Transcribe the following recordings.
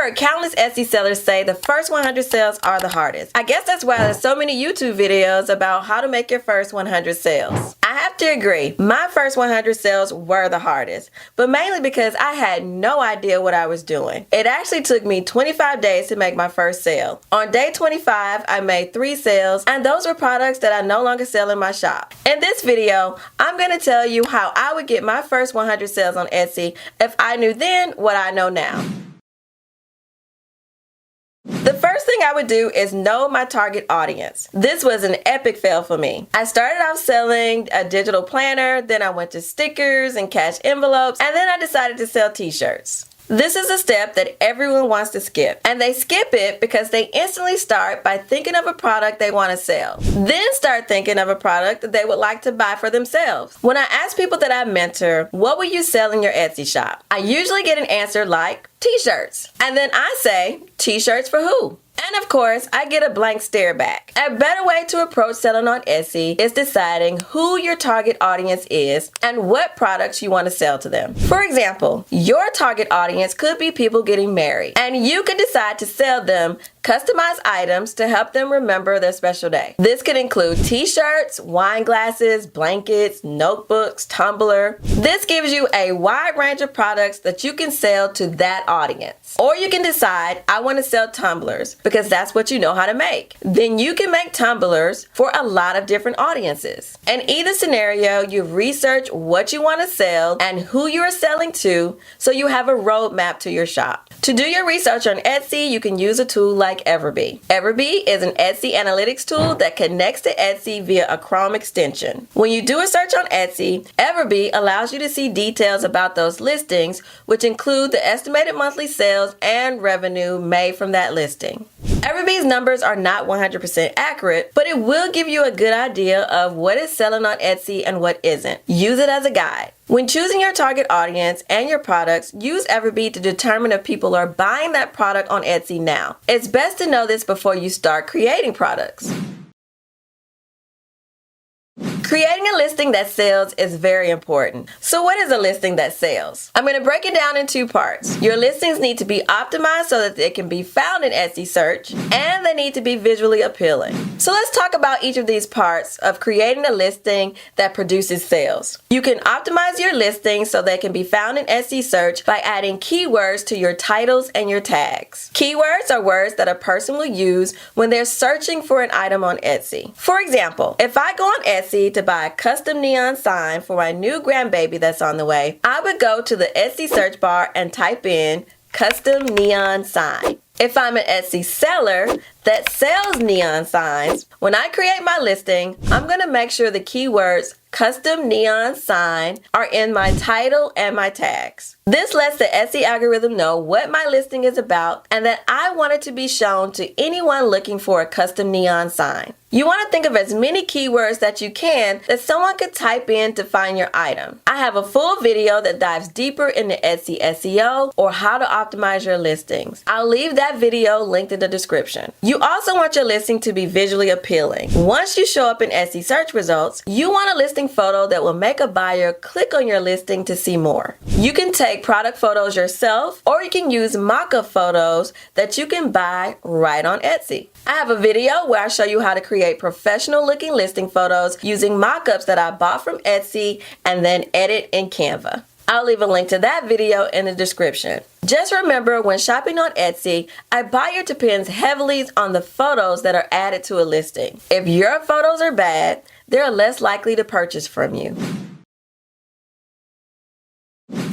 heard countless Etsy sellers say the first 100 sales are the hardest. I guess that's why there's so many YouTube videos about how to make your first 100 sales. I have to agree, my first 100 sales were the hardest, but mainly because I had no idea what I was doing. It actually took me 25 days to make my first sale. On day 25, I made 3 sales, and those were products that I no longer sell in my shop. In this video, I'm going to tell you how I would get my first 100 sales on Etsy if I knew then what I know now. The first thing I would do is know my target audience. This was an epic fail for me. I started off selling a digital planner, then I went to stickers and cash envelopes, and then I decided to sell t-shirts. This is a step that everyone wants to skip, and they skip it because they instantly start by thinking of a product they want to sell. Then start thinking of a product that they would like to buy for themselves. When I ask people that I mentor, what will you sell in your Etsy shop? I usually get an answer like t-shirts. And then I say, t-shirts for who? And of course, I get a blank stare back. A better way to approach selling on Etsy is deciding who your target audience is and what products you want to sell to them. For example, your target audience could be people getting married, and you could decide to sell them customized items to help them remember their special day. This could include t-shirts, wine glasses, blankets, notebooks, tumbler. This gives you a wide range of products that you can sell to that audience. Or you can decide, I want to sell tumblers because that's what you know how to make. Then you can make tumblers for a lot of different audiences. In either scenario, you research what you want to sell and who you are selling to, so you have a roadmap to your shop. To do your research on Etsy, you can use a tool like Everbee. Everbee is an Etsy analytics tool that connects to Etsy via a Chrome extension. When you do a search on Etsy, Everbee allows you to see details about those listings, which include the estimated monthly sales and revenue made from that listing. Everbee's numbers are not 100% accurate, but it will give you a good idea of what is selling on Etsy and what isn't. Use it as a guide. When choosing your target audience and your products, use Everbee to determine if people are buying that product on Etsy now. It's best to know this before you start creating products. Creating a listing that sells is very important. So what is a listing that sells? I'm going to break it down in 2 parts. Your listings need to be optimized so that they can be found in Etsy search, and they need to be visually appealing. So let's talk about each of these parts of creating a listing that produces sales. You can optimize your listings so they can be found in Etsy search by adding keywords to your titles and your tags. Keywords are words that a person will use when they're searching for an item on Etsy. For example, if I go on Etsy to buy a custom neon sign for my new grandbaby that's on the way, I would go to the Etsy search bar and type in custom neon sign. If I'm an Etsy seller that sells neon signs, when I create my listing, I'm going to make sure the keywords custom neon sign are in my title and my tags. This lets the Etsy algorithm know what my listing is about and that I want it to be shown to anyone looking for a custom neon sign. You want to think of as many keywords that you can that someone could type in to find your item. I have a full video that dives deeper into Etsy SEO or how to optimize your listings. I'll leave that video linked in the description. You also want your listing to be visually appealing. Once you show up in Etsy search results, you want a listing photo that will make a buyer click on your listing to see more. You can take product photos yourself, or you can use mock-up photos that you can buy right on Etsy. I have a video where I show you how to create professional looking listing photos using mock-ups that I bought from Etsy and then edit in Canva. I'll leave a link to that video in the description. Just remember, when shopping on Etsy, a buyer depends heavily on the photos that are added to a listing. If your photos are bad, they're less likely to purchase from you.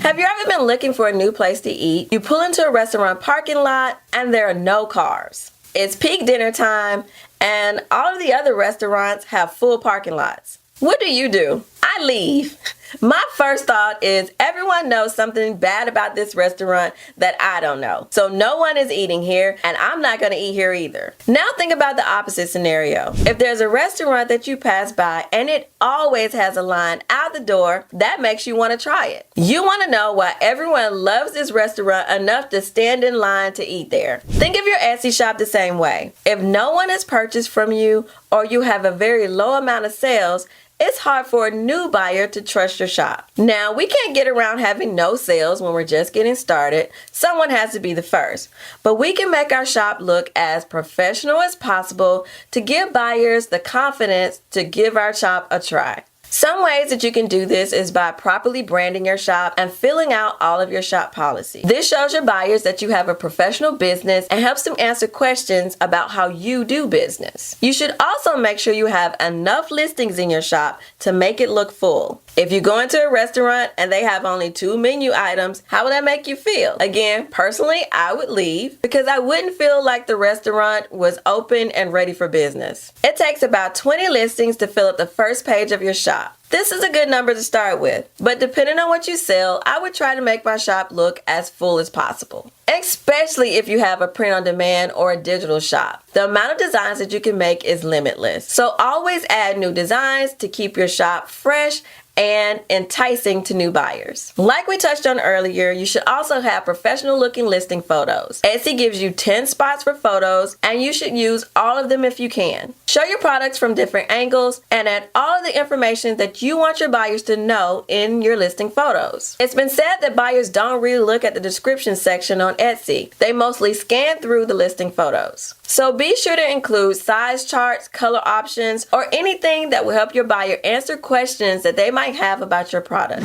Have you ever been looking for a new place to eat? You pull into a restaurant parking lot and there are no cars. It's peak dinner time and all of the other restaurants have full parking lots. What do? I leave. My first thought is everyone knows something bad about this restaurant that I don't know. So no one is eating here and I'm not going to eat here either. Now think about the opposite scenario. If there's a restaurant that you pass by and it always has a line out the door, that makes you want to try it. You want to know why everyone loves this restaurant enough to stand in line to eat there. Think of your Etsy shop the same way. If no one has purchased from you or you have a very low amount of sales, it's hard for a new buyer to trust your shop. Now, we can't get around having no sales when we're just getting started. Someone has to be the first. But we can make our shop look as professional as possible to give buyers the confidence to give our shop a try. Some ways that you can do this is by properly branding your shop and filling out all of your shop policies. This shows your buyers that you have a professional business and helps them answer questions about how you do business. You should also make sure you have enough listings in your shop to make it look full. If you go into a restaurant and they have only 2 menu items, how would that make you feel? Again, personally, I would leave because I wouldn't feel like the restaurant was open and ready for business. It takes about 20 listings to fill up the first page of your shop. This is a good number to start with, but depending on what you sell, I would try to make my shop look as full as possible. Especially if you have a print on demand or a digital shop. The amount of designs that you can make is limitless. So always add new designs to keep your shop fresh and enticing to new buyers. Like we touched on earlier, you should also have professional looking listing photos. Etsy gives you 10 spots for photos and you should use all of them if you can. Show your products from different angles and add all of the information that you want your buyers to know in your listing photos. It's been said that buyers don't really look at the description section on Etsy. They mostly scan through the listing photos. So be sure to include size charts, color options, or anything that will help your buyer answer questions that they might have about your product.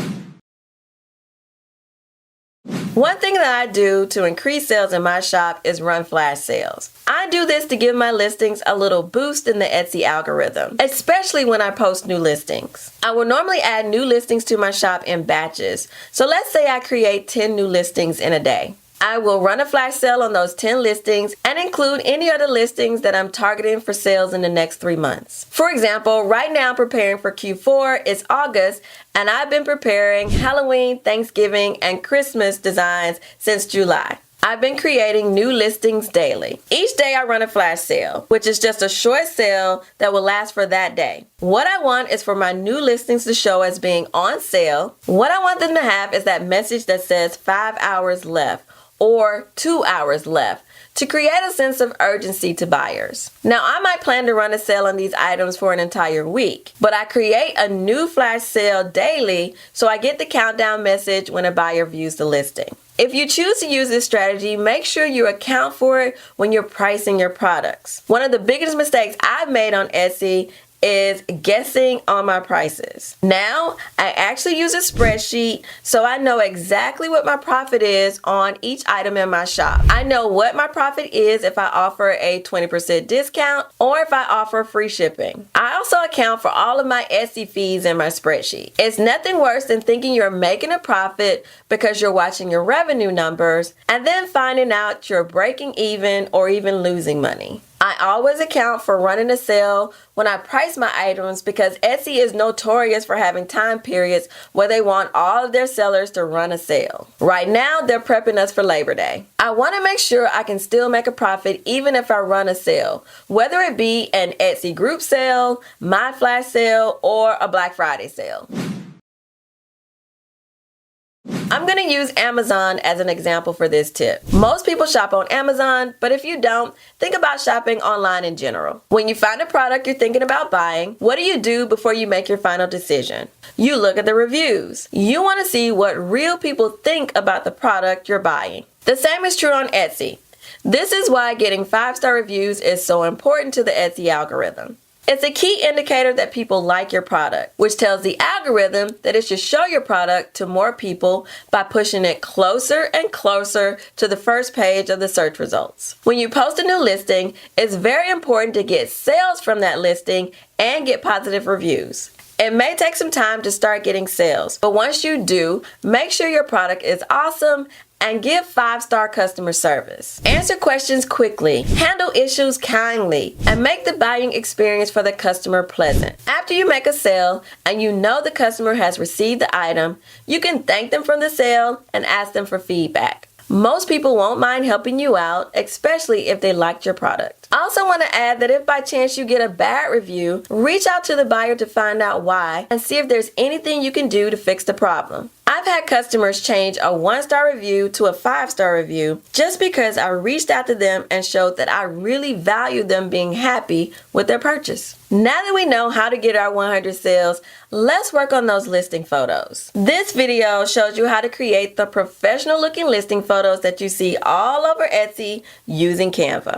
One thing that I do to increase sales in my shop is run flash sales. I do this to give my listings a little boost in the Etsy algorithm, especially when I post new listings. I will normally add new listings to my shop in batches. So let's say I create 10 new listings in a day. I will run a flash sale on those 10 listings and include any other listings that I'm targeting for sales in the next 3 months. For example, right now I'm preparing for Q4, it's August, and I've been preparing Halloween, Thanksgiving, and Christmas designs since July. I've been creating new listings daily. Each day I run a flash sale, which is just a short sale that will last for that day. What I want is for my new listings to show as being on sale. What I want them to have is that message that says 5 hours left or 2 hours left to create a sense of urgency to buyers. Now, I might plan to run a sale on these items for an entire week, but I create a new flash sale daily so I get the countdown message when a buyer views the listing. If you choose to use this strategy, make sure you account for it when you're pricing your products. One of the biggest mistakes I've made on Etsy is guessing on my prices. Now, I actually use a spreadsheet so I know exactly what my profit is on each item in my shop. I know what my profit is if I offer a 20% discount or if I offer free shipping. I also account for all of my Etsy fees in my spreadsheet. It's nothing worse than thinking you're making a profit because you're watching your revenue numbers and then finding out you're breaking even or even losing money. I always account for running a sale when I price my items because Etsy is notorious for having time periods where they want all of their sellers to run a sale. Right now, they're prepping us for Labor Day. I want to make sure I can still make a profit even if I run a sale, whether it be an Etsy group sale, my flash sale, or a Black Friday sale. I'm going to use Amazon as an example for this tip. Most people shop on Amazon, but if you don't, think about shopping online in general. When you find a product you're thinking about buying, what do you do before you make your final decision? You look at the reviews. You want to see what real people think about the product you're buying. The same is true on Etsy. This is why getting 5-star reviews is so important to the Etsy algorithm. It's a key indicator that people like your product, which tells the algorithm that it should show your product to more people by pushing it closer and closer to the first page of the search results. When you post a new listing, it's very important to get sales from that listing and get positive reviews. It may take some time to start getting sales, but once you do, make sure your product is awesome and give 5-star customer service. Answer questions quickly, handle issues kindly, and make the buying experience for the customer pleasant. After you make a sale and you know the customer has received the item, you can thank them for the sale and ask them for feedback. Most people won't mind helping you out, especially if they liked your product. I also want to add that if by chance you get a bad review, reach out to the buyer to find out why and see if there's anything you can do to fix the problem. I've had customers change a 1-star review to a 5-star review just because I reached out to them and showed that I really value them being happy with their purchase. Now that we know how to get our 100 sales, let's work on those listing photos. This video shows you how to create the professional looking listing photos that you see all over Etsy using Canva.